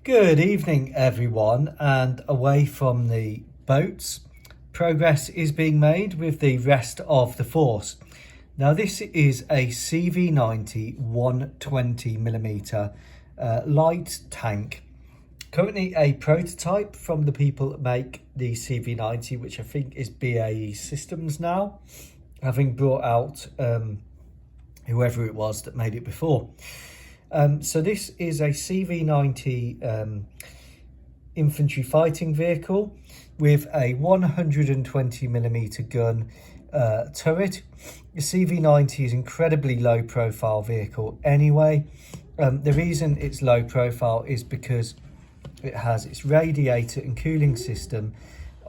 Good evening, everyone, and away from the boats, progress is being made with the rest of the force. Now, this is a CV-90 120mm light tank, currently a prototype from the people that make the CV-90, which I think is BAE Systems now, having brought out whoever it was that made it before. So this is a CV-90 infantry fighting vehicle with a 120mm gun turret. The CV-90 is incredibly low profile vehicle anyway. The reason it's low profile is because it has its radiator and cooling system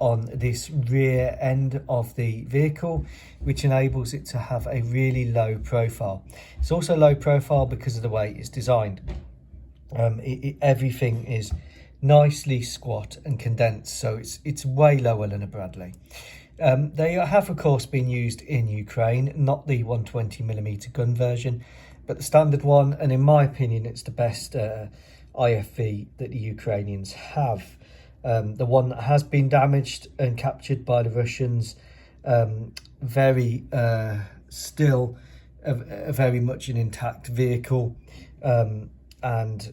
on this rear end of the vehicle, which enables it to have a really low profile. It's also low profile because of the way it's designed. Everything is nicely squat and condensed, so it's way lower than a Bradley. They have of course been used in Ukraine, not the 120mm gun version, but the standard one, and in my opinion it's the best IFV that the Ukrainians have. The one that has been damaged and captured by the Russians, still a very much an intact vehicle, and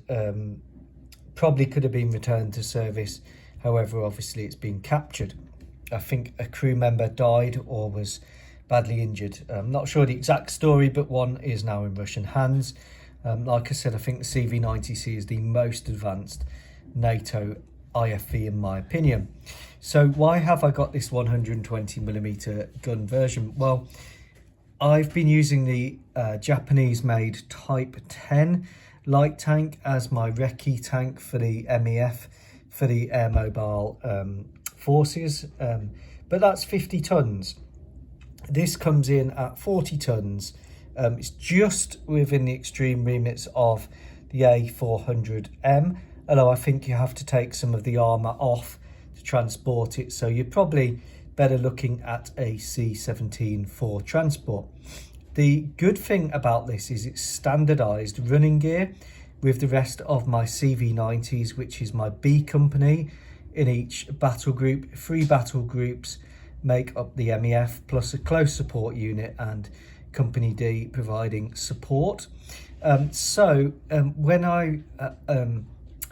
probably could have been returned to service. However, obviously it's been captured. I think a crew member died or was badly injured. I'm not sure the exact story, but one is now in Russian hands. Like I said, I think the CV-90C is the most advanced NATO IFV in my opinion. So why have I got this 120mm gun version? Well, I've been using the Japanese made Type 10 light tank as my recce tank for the MEF, for the air mobile forces, but that's 50 tons. This comes in at 40 tons. It's just within the extreme remits of the A400M, although I think you have to take some of the armour off to transport it, so you're probably better looking at a C-17 for transport. The good thing about this is it's standardised running gear with the rest of my CV-90s, which is my B company in each battle group. 3 battle groups make up the MEF, plus a close support unit and Company D providing support. When I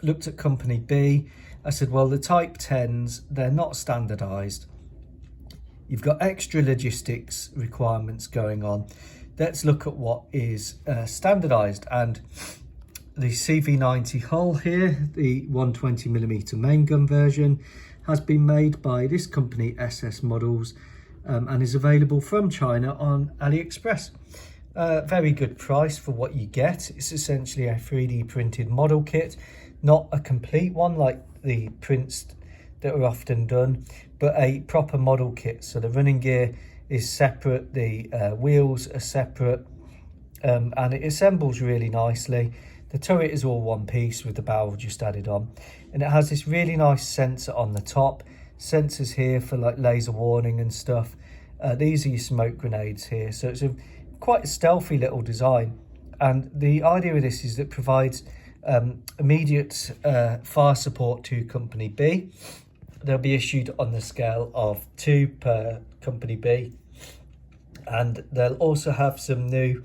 looked at Company B, I said, well, the Type 10s, they're not standardised. You've got extra logistics requirements going on. Let's look at what is standardised. And the CV-90 hull here, the 120mm main gun version, has been made by this company, SS Models, and is available from China on AliExpress. Very good price for what you get. It's essentially a 3D printed model kit, not a complete one like the prints that are often done, but a proper model kit. So the running gear is separate, the wheels are separate, and it assembles really nicely. The turret is all one piece with the barrel just added on, and it has this really nice sensor on the top. Sensors here for like laser warning and stuff. These are your smoke grenades here, so it's quite a stealthy little design. And the idea of this is that it provides immediate fire support to Company B. They'll be issued on the scale of 2 per Company B, and they'll also have some new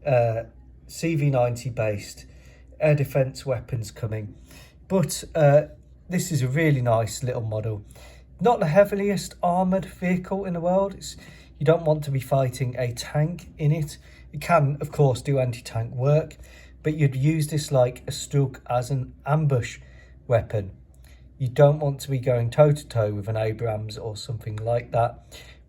CV-90 based air defence weapons coming. But this is a really nice little model. Not the heaviest armoured vehicle in the world. You don't want to be fighting a tank in it. It can, of course, do anti-tank work, but you'd use this like a Stug as an ambush weapon. You don't want to be going toe-to-toe with an Abrams or something like that.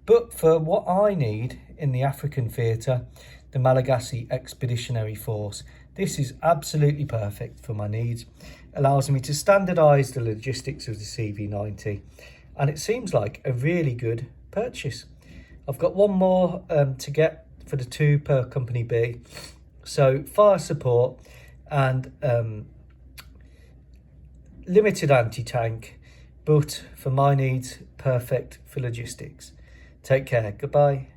But for what I need in the African theatre, the Malagasy Expeditionary Force, this is absolutely perfect for my needs. Allows me to standardise the logistics of the CV-90, and it seems like a really good purchase. I've got one more to get for the 2 per Company B. So fire support and limited anti-tank, but for my needs, perfect for logistics. Take care. Goodbye.